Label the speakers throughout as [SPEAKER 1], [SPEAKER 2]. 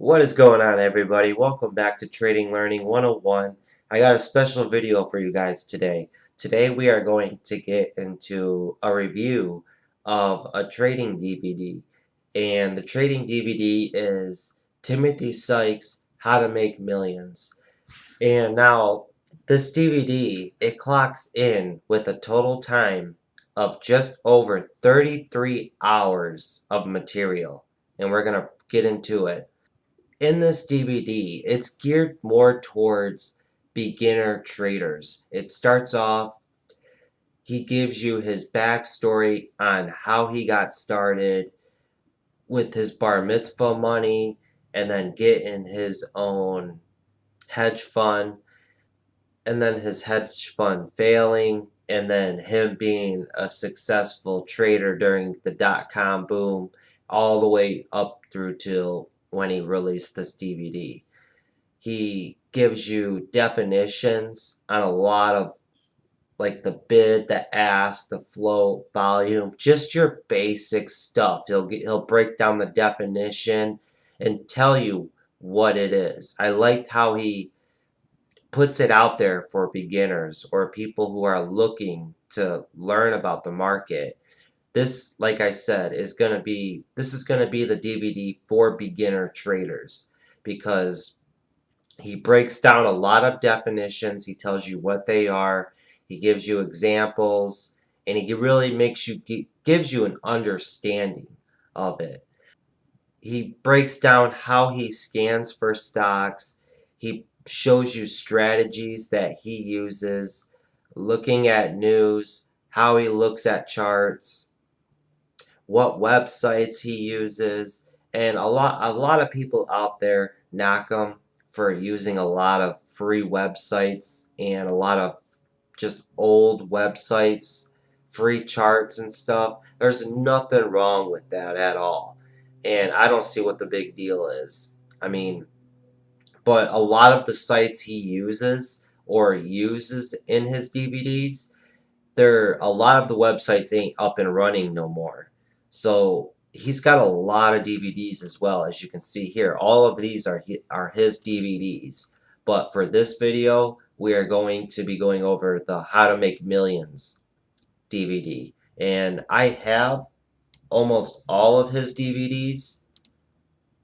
[SPEAKER 1] What is going on, everybody? Welcome back to Trading Learning 101. I got a special video for you guys today. Today we are going to get into a review of a trading DVD. And the trading DVD is Timothy Sykes' How to Make Millions. And now this DVD, it clocks in with a total time of just over 33 hours of material. And we're going to get into it. In this DVD, it's geared more towards beginner traders. It starts off, he gives you his backstory on how he got started with his bar mitzvah money and then getting his own hedge fund and then his hedge fund failing and then him being a successful trader during the dot-com boom all the way up through till when he released this DVD. He gives you definitions on a lot of like the bid, the ask, the flow, volume, just your basic stuff. He'll break down the definition and tell you what it is. I liked how he puts it out there for beginners or people who are looking to learn about the market. This, like I said, is going to be the DVD for beginner traders because he breaks down a lot of definitions. He tells you what they are. He gives you examples, and he really gives you an understanding of it. He breaks down how he scans for stocks. He shows you strategies that he uses, looking at news, how he looks at charts, what websites he uses, and a lot of people out there knock him for using a lot of free websites and a lot of just old websites, free charts and stuff. There's nothing wrong with that at all. And I don't see what the big deal is. I mean, but a lot of the sites he uses or uses in his DVDs, a lot of the websites ain't up and running no more. So he's got a lot of DVDs as well, as you can see here. All of these are his DVDs. But for this video, we are going to be going over the How to Make Millions DVD. And I have almost all of his DVDs.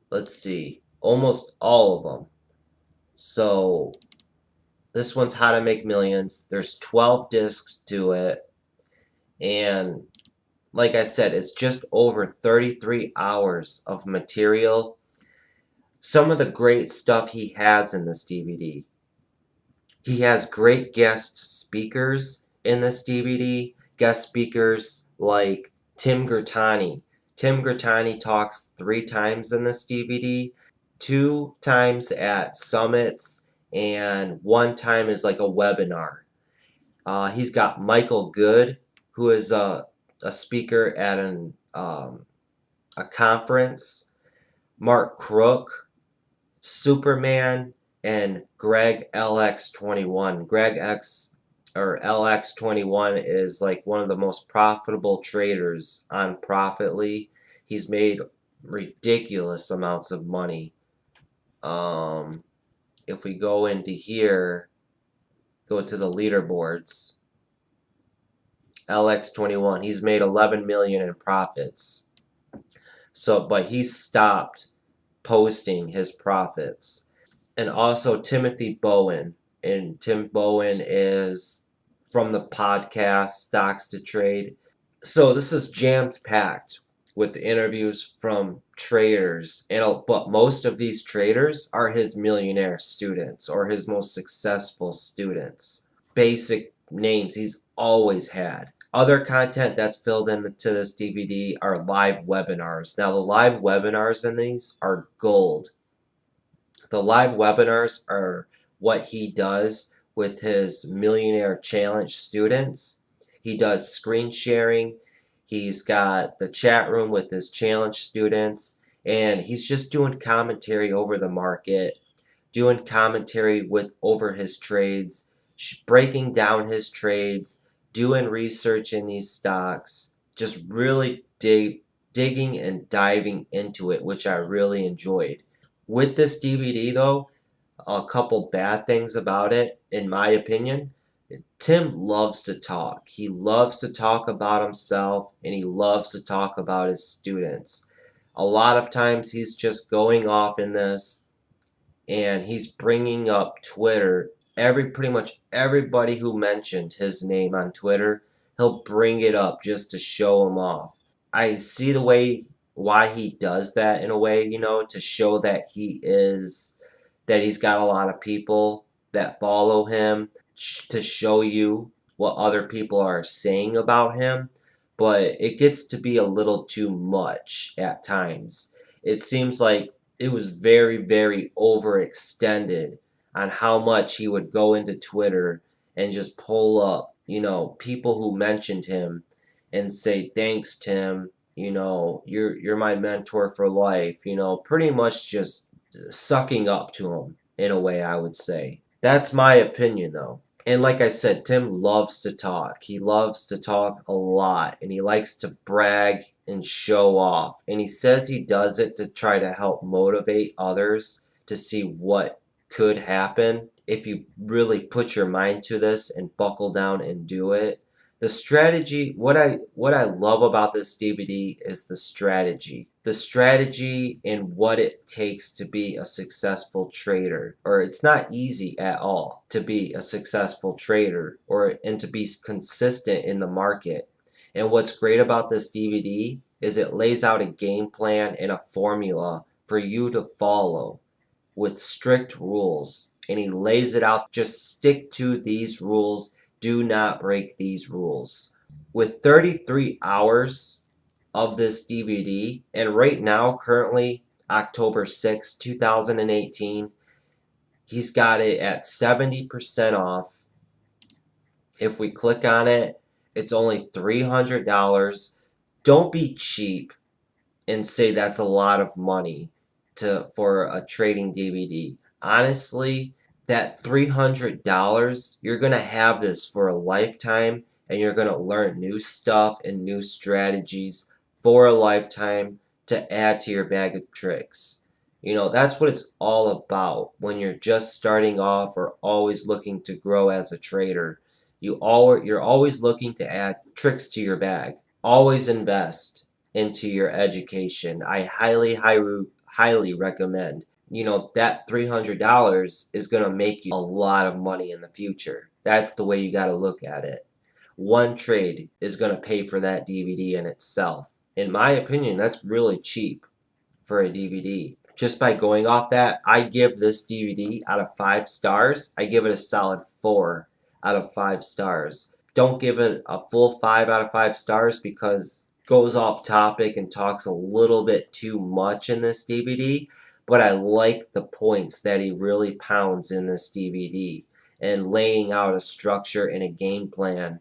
[SPEAKER 1] Let's see, almost all of them. So this one's How to Make Millions. There's 12 discs to it. And like I said, it's just over 33 hours of material. Some of the great stuff he has in this DVD. He has great guest speakers in this DVD. Guest speakers like Tim Gertani. Tim Gertani talks 3 times in this DVD. 2 times at summits and 1 time is like a webinar. He's got Michael Good, who is a speaker at a conference, Mark Crook, Superman, and Greg LX21. Greg X or LX21 is like one of the most profitable traders on Profitly. He's made ridiculous amounts of money. If we go into here, go to the leaderboards, LX21, he's made 11 million in profits. So, but he's stopped posting his profits. And also Timothy Bowen, and Tim Bowen is from the podcast Stocks to Trade. So this is jam-packed with interviews from traders, but most of these traders are his millionaire students or his most successful students. Basic names he's always had. Other content that's filled into this DVD are live webinars. Now the live webinars in these are gold. The live webinars are what he does with his Millionaire Challenge students. He does screen sharing. He's got the chat room with his challenge students, and he's just doing commentary over the market, doing commentary over his trades, breaking down his trades, doing research in these stocks, just really digging and diving into it, which I really enjoyed. With this DVD though, a couple bad things about it, in my opinion. Tim loves to talk. He loves to talk about himself and he loves to talk about his students. A lot of times he's just going off in this and he's bringing up Twitter. Pretty much everybody who mentioned his name on Twitter, he'll bring it up just to show him off. I see the way why he does that in a way, to show that he's got a lot of people that follow him, to show you what other people are saying about him, but it gets to be a little too much at times. It seems like it was very, very overextended on how much he would go into Twitter and just pull up, people who mentioned him and say, "Thanks, Tim. You're my mentor for life." Pretty much just sucking up to him in a way, I would say. That's my opinion, though. And like I said, Tim loves to talk. He loves to talk a lot, and he likes to brag and show off. And he says he does it to try to help motivate others to see what could happen if you really put your mind to this and buckle down and do it. The strategy, what I love about this DVD is the strategy. The strategy and what it takes to be a successful trader. Or it's not easy at all to be a successful trader and to be consistent in the market. And what's great about this DVD is it lays out a game plan and a formula for you to follow with strict rules. And he lays it out, just stick to these rules. Do not break these rules. With 33 hours of this DVD, and right now, currently, October 6, 2018, he's got it at 70% off. If we click on it, it's only $300. Don't be cheap and say that's a lot of money for a trading DVD. Honestly, that $300, you're going to have this for a lifetime, and you're going to learn new stuff and new strategies for a lifetime to add to your bag of tricks. That's what it's all about when you're just starting off or always looking to grow as a trader. You're always looking to add tricks to your bag. Always invest into your education. I highly recommend. That $300 is going to make you a lot of money in the future. That's the way you got to look at it. One trade is going to pay for that DVD in itself. In my opinion, that's really cheap for a DVD. Just by going off that, I give this DVD out of 5 stars. I give it a solid 4 out of 5 stars. Don't give it a full 5 out of 5 stars because it goes off topic and talks a little bit too much in this DVD. But I like the points that he really pounds in this DVD and laying out a structure and a game plan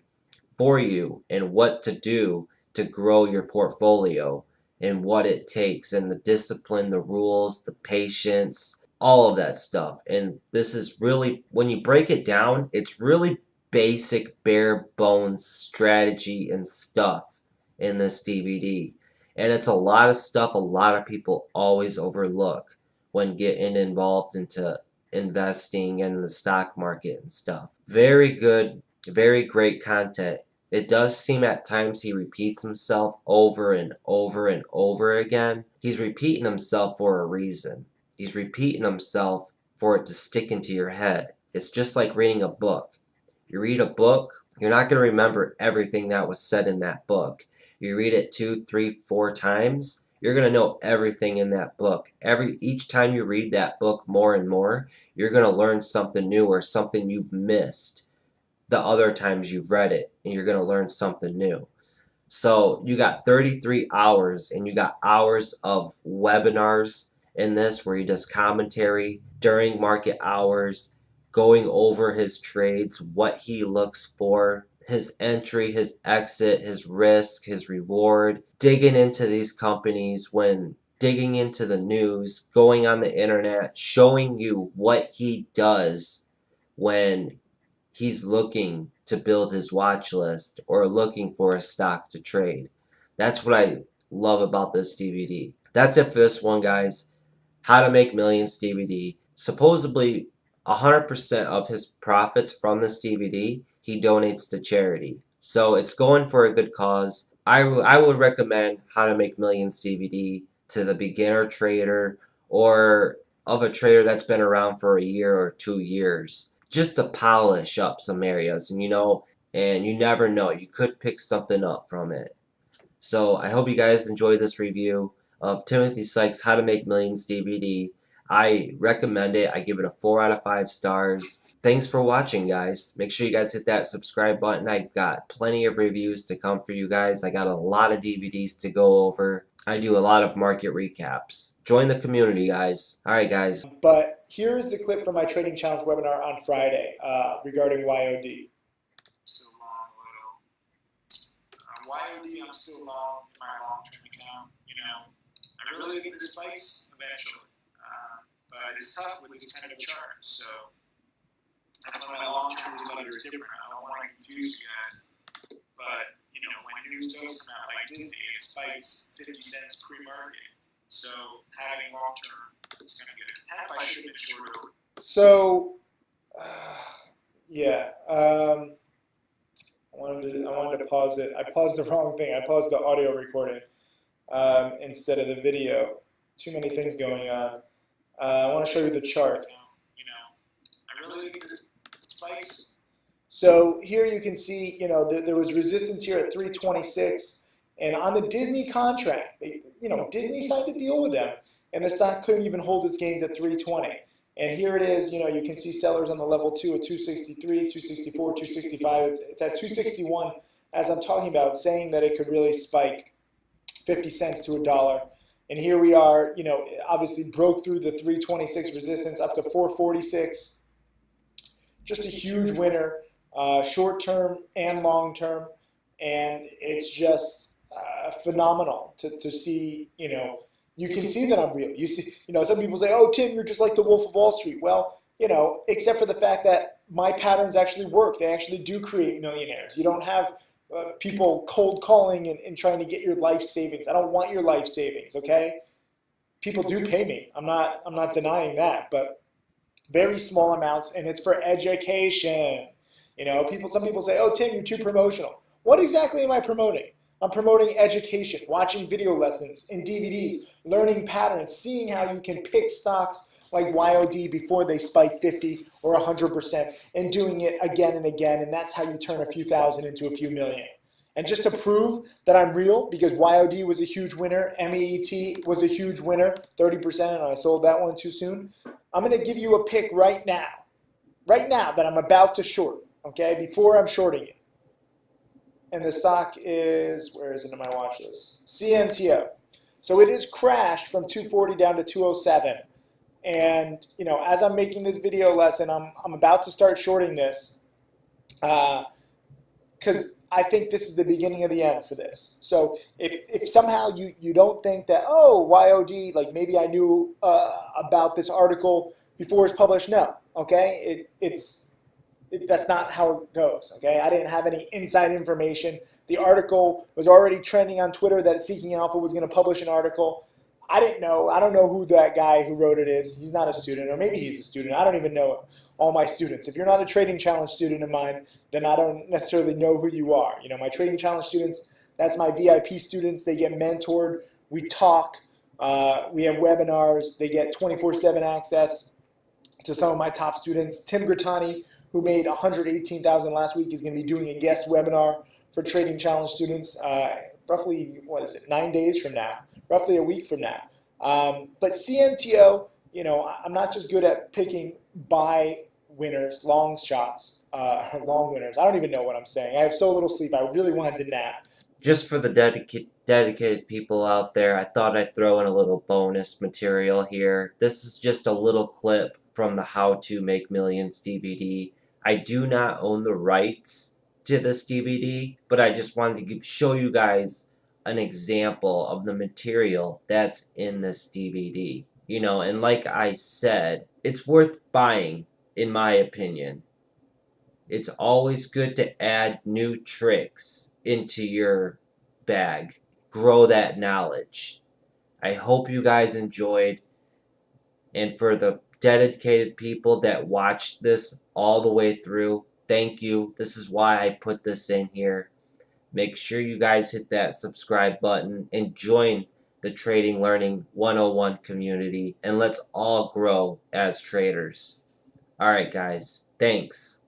[SPEAKER 1] for you and what to do to grow your portfolio and what it takes and the discipline, the rules, the patience, all of that stuff. And this is really, when you break it down, it's really basic, bare bones strategy and stuff in this DVD. And it's a lot of stuff a lot of people always overlook when getting involved into investing and the stock market and stuff. Very good, very great content. It does seem at times he repeats himself over and over and over again. He's repeating himself for a reason. He's repeating himself for it to stick into your head. It's just like reading a book. You read a book, you're not going to remember everything that was said in that book. You read it 2, 3, 4 times, you're going to know everything in that book. Each time you read that book more and more, you're going to learn something new or something you've missed the other times you've read it, and you're going to learn something new. So you got 33 hours, and you got hours of webinars in this where he does commentary during market hours, going over his trades, what he looks for, his entry, his exit, his risk, his reward, digging into these companies digging into the news, going on the internet, showing you what he does when he's looking to build his watch list or looking for a stock to trade. That's what I love about this DVD. That's it for this one, guys. How to Make Millions DVD. Supposedly, 100% of his profits from this DVD he donates to charity. So it's going for a good cause. I would recommend How to Make Millions DVD to the beginner trader or of a trader that's been around for a year or 2 years, just to polish up some areas. And you never know, you could pick something up from it. So I hope you guys enjoyed this review of Timothy Sykes' How to Make Millions DVD. I recommend it. I give it a 4 out of 5 stars. Thanks for watching, guys. Make sure you guys hit that subscribe button. I got plenty of reviews to come for you guys. I got a lot of DVDs to go over. I do a lot of market recaps. Join the community, guys. All right, guys.
[SPEAKER 2] But here is the clip from my Trading Challenge webinar on Friday regarding YOD.
[SPEAKER 3] Still long, little. YOD, I'm still long in my long-term account. I really think this spikes eventually, but it's tough with this kind of a chart. So that's why my long-term newsletter is different. I don't want to confuse you guys, but when news does come out like Disney, it spikes 50 cents pre-market. So having long-term is kind of good. Half I should have been short over.
[SPEAKER 2] So, yeah. I wanted to pause it. I paused the wrong thing. I paused the audio recording instead of the video. Too many things going on. I want to show you the chart.
[SPEAKER 3] I really think this spikes.
[SPEAKER 2] So here you can see, there was resistance here at 326, and on the Disney contract, Disney signed a deal with them, and the stock couldn't even hold its gains at 320. And here it is, you can see sellers on the level 2 at 263, 264, 265. It's at 261 as I'm talking about, saying that it could really spike 50 cents to $1. And here we are, obviously broke through the 326 resistance up to 446. Just a huge winner, short term and long term. And it's just phenomenal to see, you can see that I'm real. You see, some people say, "Oh, Tim, you're just like the Wolf of Wall Street." Well, except for the fact that my patterns actually work. They actually do create millionaires. You don't have people cold calling and trying to get your life savings. I don't want your life savings, okay? People do pay me. I'm not denying that, but very small amounts, and it's for education. Some people say, "Oh, Tim, you're too promotional." What exactly am I promoting? I'm promoting education, watching video lessons and DVDs, learning patterns, seeing how you can pick stocks like YOD before they spike 50 or 100%, and doing it again and again, and that's how you turn a few thousand into a few million. And just to prove that I'm real, because YOD was a huge winner, MEET was a huge winner, 30%, and I sold that one too soon, I'm going to give you a pick right now that I'm about to short, okay, before I'm shorting it. And the stock is, where is it in my watch list? CNTO. So it has crashed from 240 down to 207. And, as I'm making this video lesson, I'm about to start shorting this because I think this is the beginning of the end for this. So if somehow you don't think that, oh, YOD, like maybe I knew about this article before it's published, no, okay? That's not how it goes, okay? I didn't have any inside information. The article was already trending on Twitter that Seeking Alpha was going to publish an article. I didn't know. I don't know who that guy who wrote it is. He's not a student, or maybe he's a student. I don't even know all my students. If you're not a Trading Challenge student of mine, then I don't necessarily know who you are. My Trading Challenge students, that's my VIP students. They get mentored. We talk. We have webinars. They get 24/7 access to some of my top students. Tim Grattani, who made $118,000 last week, is going to be doing a guest webinar for Trading Challenge students roughly, 9 days from now, roughly a week from now. But CNTO, I'm not just good at picking buy winners, long shots, long winners. I don't even know what I'm saying. I have so little sleep. I really wanted to nap.
[SPEAKER 1] Just for the dedicated people out there, I thought I'd throw in a little bonus material here. This is just a little clip from the How to Make Millions DVD. I do not own the rights to this DVD, but I just wanted to show you guys an example of the material that's in this DVD. And like I said, it's worth buying, in my opinion. It's always good to add new tricks into your bag. Grow that knowledge. I hope you guys enjoyed. And for the dedicated people that watched this all the way through, thank you. This is why I put this in here. Make sure you guys hit that subscribe button and join the Trading Learning 101 community, and let's all grow as traders. All right, guys. Thanks.